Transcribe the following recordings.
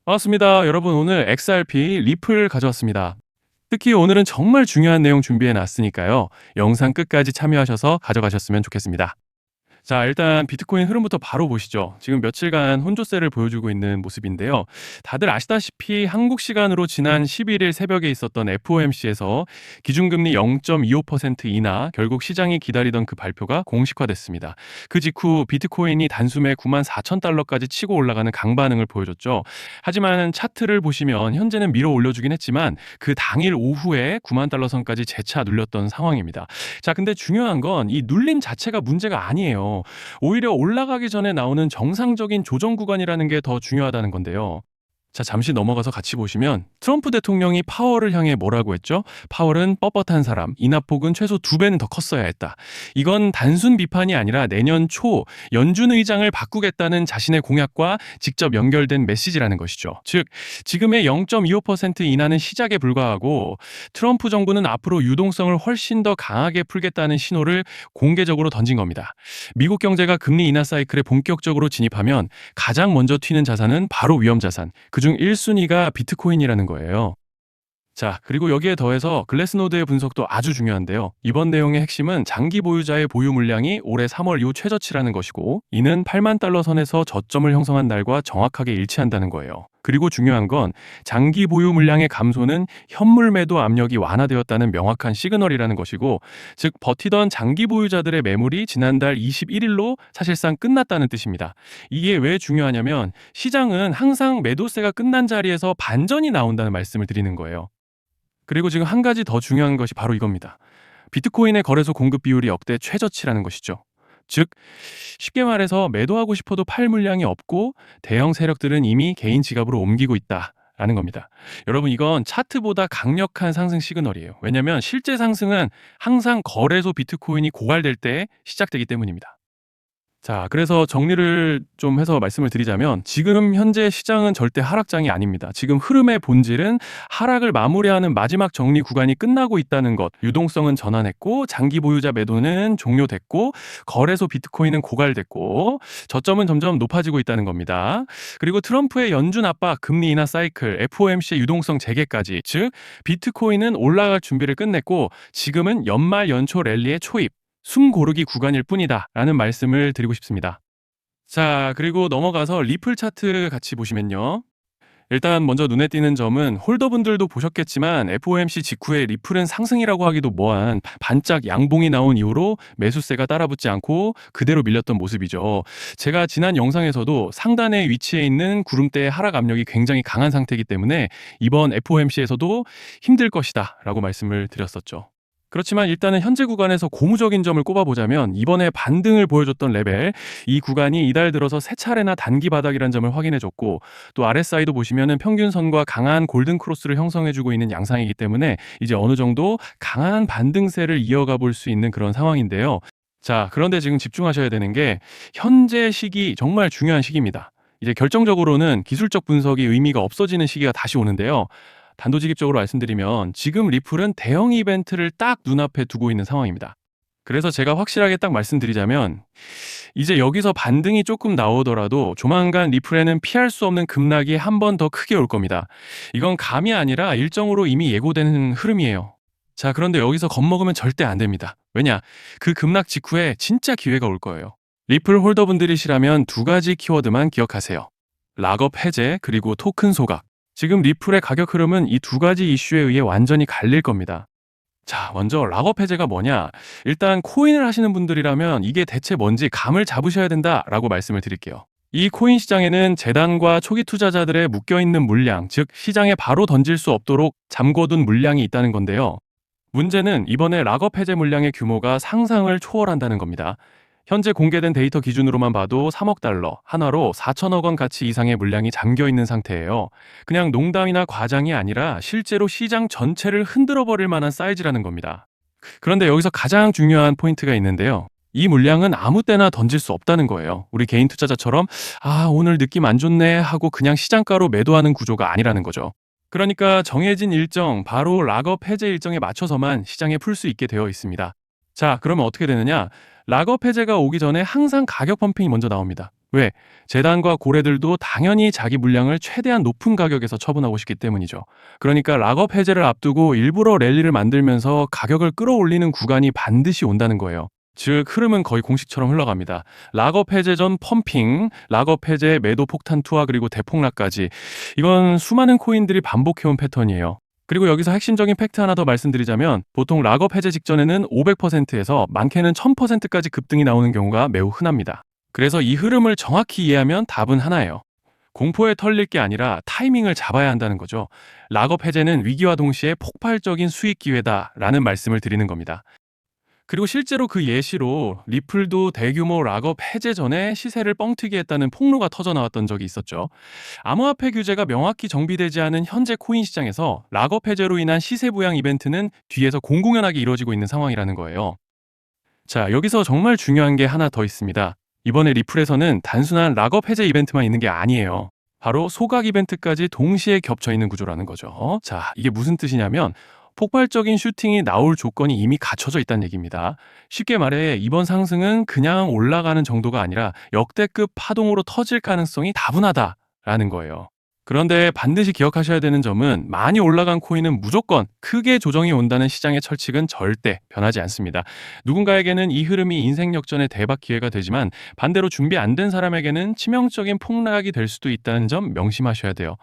반갑습니다. 여러분 오늘 XRP 리플 가져왔습니다. 특히 오늘은 정말 중요한 내용 준비해 놨으니까요. 영상 끝까지 참여하셔서 가져가셨으면 좋겠습니다. 자, 일단 비트코인 흐름부터 바로 보시죠. 지금 며칠간 혼조세를 보여주고 있는 모습인데요. 다들 아시다시피 한국 시간으로 지난 11일 새벽에 있었던 FOMC에서 기준금리 0.25% 인하, 결국 시장이 기다리던 그 발표가 공식화됐습니다. 그 직후 비트코인이 단숨에 94,000달러까지 치고 올라가는 강반응을 보여줬죠. 하지만 차트를 보시면 현재는 밀어 올려주긴 했지만 그 당일 오후에 9만 달러 선까지 재차 눌렸던 상황입니다. 자, 근데 중요한 건 이 눌림 자체가 문제가 아니에요. 오히려 올라가기 전에 나오는 정상적인 조정 구간이라는 게 더 중요하다는 건데요. 자, 잠시 넘어가서 같이 보시면 트럼프 대통령이 파월을 향해 뭐라고 했죠? 파월은 뻣뻣한 사람, 인하폭은 최소 2배는 더 컸어야 했다. 이건 단순 비판이 아니라 내년 초 연준 의장을 바꾸겠다는 자신의 공약과 직접 연결된 메시지라는 것이죠. 즉, 지금의 0.25% 인하는 시작에 불과하고 트럼프 정부는 앞으로 유동성을 훨씬 더 강하게 풀겠다는 신호를 공개적으로 던진 겁니다. 미국 경제가 금리 인하 사이클에 본격적으로 진입하면 가장 먼저 튀는 자산은 바로 위험 자산. 그중 1순위가 비트코인이라는 거예요. 자, 그리고 여기에 더해서 글래스노드의 분석도 아주 중요한데요. 이번 내용의 핵심은 장기 보유자의 보유 물량이 올해 3월 이후 최저치라는 것이고, 이는 8만 달러 선에서 저점을 형성한 날과 정확하게 일치한다는 거예요. 그리고 중요한 건 장기 보유 물량의 감소는 현물 매도 압력이 완화되었다는 명확한 시그널이라는 것이고, 즉 버티던 장기 보유자들의 매물이 지난달 21일로 사실상 끝났다는 뜻입니다. 이게 왜 중요하냐면 시장은 항상 매도세가 끝난 자리에서 반전이 나온다는 말씀을 드리는 거예요. 그리고 지금 한 가지 더 중요한 것이 바로 이겁니다. 비트코인의 거래소 공급 비율이 역대 최저치라는 것이죠. 즉, 쉽게 말해서 매도하고 싶어도 팔 물량이 없고 대형 세력들은 이미 개인 지갑으로 옮기고 있다라는 겁니다. 여러분, 이건 차트보다 강력한 상승 시그널이에요. 왜냐하면 실제 상승은 항상 거래소 비트코인이 고갈될 때 시작되기 때문입니다. 자, 그래서 정리를 좀 해서 말씀을 드리자면 지금 현재 시장은 절대 하락장이 아닙니다. 지금 흐름의 본질은 하락을 마무리하는 마지막 정리 구간이 끝나고 있다는 것, 유동성은 전환했고 장기 보유자 매도는 종료됐고 거래소 비트코인은 고갈됐고 저점은 점점 높아지고 있다는 겁니다. 그리고 트럼프의 연준 압박, 금리 인하 사이클, FOMC의 유동성 재개까지, 즉 비트코인은 올라갈 준비를 끝냈고 지금은 연말 연초 랠리의 초입, 숨 고르기 구간일 뿐이다 라는 말씀을 드리고 싶습니다. 자, 그리고 넘어가서 리플 차트 같이 보시면요. 일단 먼저 눈에 띄는 점은 홀더분들도 보셨겠지만 FOMC 직후에 리플은 상승이라고 하기도 뭐한 반짝 양봉이 나온 이후로 매수세가 따라붙지 않고 그대로 밀렸던 모습이죠. 제가 지난 영상에서도 상단에 위치해 있는 구름대의 하락 압력이 굉장히 강한 상태이기 때문에 이번 FOMC에서도 힘들 것이다 라고 말씀을 드렸었죠. 그렇지만 일단은 현재 구간에서 고무적인 점을 꼽아보자면 이번에 반등을 보여줬던 레벨, 이 구간이 이달 들어서 세 차례나 단기 바닥이라는 점을 확인해줬고, 또 RSI도 보시면은 평균선과 강한 골든 크로스를 형성해주고 있는 양상이기 때문에 이제 어느 정도 강한 반등세를 이어가 볼 수 있는 그런 상황인데요. 자, 그런데 지금 집중하셔야 되는 게 현재 시기 정말 중요한 시기입니다. 이제 결정적으로는 기술적 분석이 의미가 없어지는 시기가 다시 오는데요. 단도직입적으로 말씀드리면 지금 리플은 대형 이벤트를 딱 눈앞에 두고 있는 상황입니다. 그래서 제가 확실하게 딱 말씀드리자면 이제 여기서 반등이 조금 나오더라도 조만간 리플에는 피할 수 없는 급락이 한 번 더 크게 올 겁니다. 이건 감이 아니라 일정으로 이미 예고되는 흐름이에요. 자, 그런데 여기서 겁먹으면 절대 안 됩니다. 왜냐? 그 급락 직후에 진짜 기회가 올 거예요. 리플 홀더분들이시라면 두 가지 키워드만 기억하세요. 락업 해제 그리고 토큰 소각. 지금 리플의 가격 흐름은 이 두 가지 이슈에 의해 완전히 갈릴 겁니다. 자, 먼저 락업 해제가 뭐냐? 일단 코인을 하시는 분들이라면 이게 대체 뭔지 감을 잡으셔야 된다라고 말씀을 드릴게요. 이 코인 시장에는 재단과 초기 투자자들의 묶여있는 물량, 즉 시장에 바로 던질 수 없도록 잠궈둔 물량이 있다는 건데요. 문제는 이번에 락업 해제 물량의 규모가 상상을 초월한다는 겁니다. 현재 공개된 데이터 기준으로만 봐도 3억 달러, 한화로 4천억 원 가치 이상의 물량이 잠겨 있는 상태예요. 그냥 농담이나 과장이 아니라 실제로 시장 전체를 흔들어 버릴 만한 사이즈라는 겁니다. 그런데 여기서 가장 중요한 포인트가 있는데요. 이 물량은 아무 때나 던질 수 없다는 거예요. 우리 개인 투자자처럼 오늘 느낌 안 좋네 하고 그냥 시장가로 매도하는 구조가 아니라는 거죠. 그러니까 정해진 일정, 바로 락업 해제 일정에 맞춰서만 시장에 풀 수 있게 되어 있습니다. 자, 그러면 어떻게 되느냐? 락업 해제가 오기 전에 항상 가격 펌핑이 먼저 나옵니다. 왜? 재단과 고래들도 당연히 자기 물량을 최대한 높은 가격에서 처분하고 싶기 때문이죠. 그러니까 락업 해제를 앞두고 일부러 랠리를 만들면서 가격을 끌어올리는 구간이 반드시 온다는 거예요. 즉 흐름은 거의 공식처럼 흘러갑니다. 락업 해제 전 펌핑, 락업 해제 매도 폭탄 투하 그리고 대폭락까지. 이건 수많은 코인들이 반복해온 패턴이에요. 그리고 여기서 핵심적인 팩트 하나 더 말씀드리자면 보통 락업 해제 직전에는 500%에서 많게는 1000%까지 급등이 나오는 경우가 매우 흔합니다. 그래서 이 흐름을 정확히 이해하면 답은 하나예요. 공포에 털릴 게 아니라 타이밍을 잡아야 한다는 거죠. 락업 해제는 위기와 동시에 폭발적인 수익 기회다라는 말씀을 드리는 겁니다. 그리고 실제로 그 예시로 리플도 대규모 락업 해제 전에 시세를 뻥튀기 했다는 폭로가 터져 나왔던 적이 있었죠. 암호화폐 규제가 명확히 정비되지 않은 현재 코인 시장에서 락업 해제로 인한 시세 부양 이벤트는 뒤에서 공공연하게 이루어지고 있는 상황이라는 거예요. 자, 여기서 정말 중요한 게 하나 더 있습니다. 이번에 리플에서는 단순한 락업 해제 이벤트만 있는 게 아니에요. 바로 소각 이벤트까지 동시에 겹쳐 있는 구조라는 거죠. 자, 이게 무슨 뜻이냐면 폭발적인 슈팅이 나올 조건이 이미 갖춰져 있다는 얘기입니다. 쉽게 말해 이번 상승은 그냥 올라가는 정도가 아니라 역대급 파동으로 터질 가능성이 다분하다라는 거예요. 그런데 반드시 기억하셔야 되는 점은 많이 올라간 코인은 무조건 크게 조정이 온다는 시장의 철칙은 절대 변하지 않습니다. 누군가에게는 이 흐름이 인생 역전의 대박 기회가 되지만 반대로 준비 안 된 사람에게는 치명적인 폭락이 될 수도 있다는 점 명심하셔야 돼요.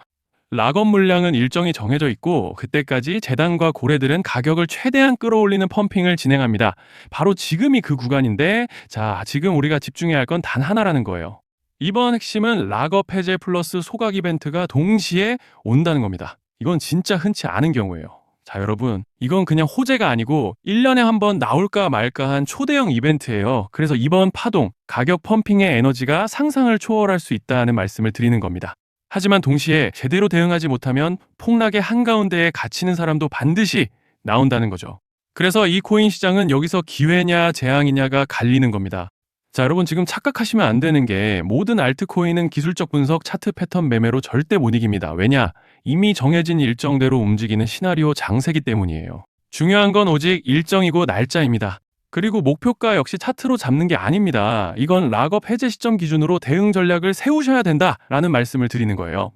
락업 물량은 일정이 정해져 있고 그때까지 재단과 고래들은 가격을 최대한 끌어올리는 펌핑을 진행합니다. 바로 지금이 그 구간인데 자, 지금 우리가 집중해야 할 건 단 하나라는 거예요. 이번 핵심은 락업 해제 플러스 소각 이벤트가 동시에 온다는 겁니다. 이건 진짜 흔치 않은 경우예요. 자, 여러분, 이건 그냥 호재가 아니고 1년에 한 번 나올까 말까 한 초대형 이벤트예요. 그래서 이번 파동, 가격 펌핑의 에너지가 상상을 초월할 수 있다는 말씀을 드리는 겁니다. 하지만 동시에 제대로 대응하지 못하면 폭락의 한가운데에 갇히는 사람도 반드시 나온다는 거죠. 그래서 이 코인 시장은 여기서 기회냐 재앙이냐가 갈리는 겁니다. 자, 여러분 지금 착각하시면 안 되는 게 모든 알트코인은 기술적 분석, 차트 패턴 매매로 절대 못 이깁니다. 왜냐? 이미 정해진 일정대로 움직이는 시나리오 장세기 때문이에요. 중요한 건 오직 일정이고 날짜입니다. 그리고 목표가 역시 차트로 잡는 게 아닙니다. 이건 락업 해제 시점 기준으로 대응 전략을 세우셔야 된다라는 말씀을 드리는 거예요.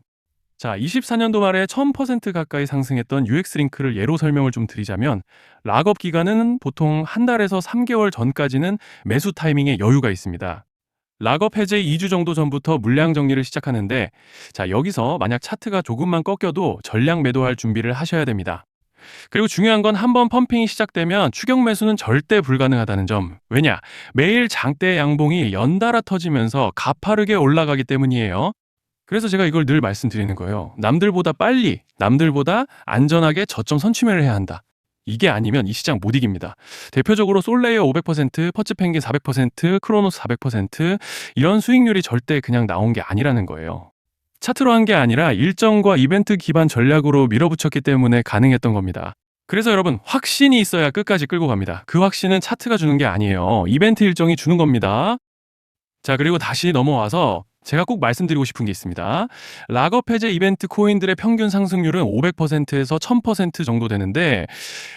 자, 24년도 말에 1000% 가까이 상승했던 UX링크를 예로 설명을 좀 드리자면 락업 기간은 보통 한 달에서 3개월 전까지는 매수 타이밍에 여유가 있습니다. 락업 해제 2주 정도 전부터 물량 정리를 시작하는데 자, 여기서 만약 차트가 조금만 꺾여도 전량 매도할 준비를 하셔야 됩니다. 그리고 중요한 건 한번 펌핑이 시작되면 추격 매수는 절대 불가능하다는 점. 왜냐? 매일 장대 양봉이 연달아 터지면서 가파르게 올라가기 때문이에요. 그래서 제가 이걸 늘 말씀드리는 거예요. 남들보다 빨리, 남들보다 안전하게 저점 선취매를 해야 한다. 이게 아니면 이 시장 못 이깁니다. 대표적으로 솔레이어 500%, 퍼츠펭귄 400%, 크로노스 400% 이런 수익률이 절대 그냥 나온 게 아니라는 거예요. 차트로 한 게 아니라 일정과 이벤트 기반 전략으로 밀어붙였기 때문에 가능했던 겁니다. 그래서 여러분 확신이 있어야 끝까지 끌고 갑니다. 그 확신은 차트가 주는 게 아니에요. 이벤트 일정이 주는 겁니다. 자, 그리고 다시 넘어와서 제가 꼭 말씀드리고 싶은 게 있습니다. 락업 해제 이벤트 코인들의 평균 상승률은 500%에서 1000% 정도 되는데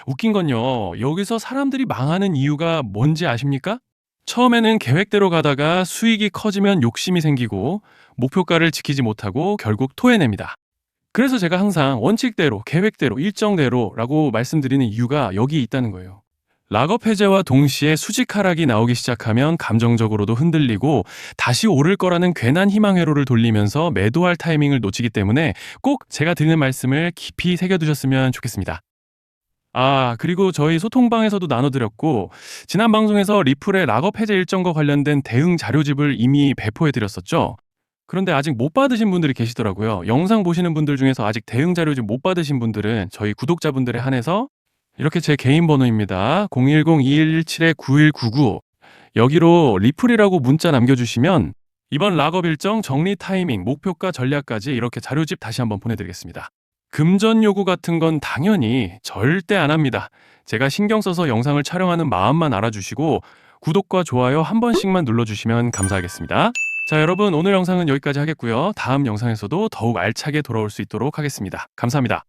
웃긴 건요. 여기서 사람들이 망하는 이유가 뭔지 아십니까? 처음에는 계획대로 가다가 수익이 커지면 욕심이 생기고 목표가를 지키지 못하고 결국 토해냅니다. 그래서 제가 항상 원칙대로, 계획대로, 일정대로라고 말씀드리는 이유가 여기 있다는 거예요. 락업 해제와 동시에 수직 하락이 나오기 시작하면 감정적으로도 흔들리고 다시 오를 거라는 괜한 희망 회로를 돌리면서 매도할 타이밍을 놓치기 때문에 꼭 제가 드리는 말씀을 깊이 새겨두셨으면 좋겠습니다. 아, 그리고 저희 소통방에서도 나눠드렸고 지난 방송에서 리플의 락업 해제 일정과 관련된 대응 자료집을 이미 배포해드렸었죠. 그런데 아직 못 받으신 분들이 계시더라고요. 영상 보시는 분들 중에서 아직 대응 자료집 못 받으신 분들은 저희 구독자분들에 한해서 이렇게 제 개인 번호입니다. 010-2117-9199 여기로 리플이라고 문자 남겨주시면 이번 락업 일정 정리 타이밍, 목표가 전략까지 이렇게 자료집 다시 한번 보내드리겠습니다. 금전 요구 같은 건 당연히 절대 안 합니다. 제가 신경 써서 영상을 촬영하는 마음만 알아주시고 구독과 좋아요 한 번씩만 눌러주시면 감사하겠습니다. 자, 여러분 오늘 영상은 여기까지 하겠고요. 다음 영상에서도 더욱 알차게 돌아올 수 있도록 하겠습니다. 감사합니다.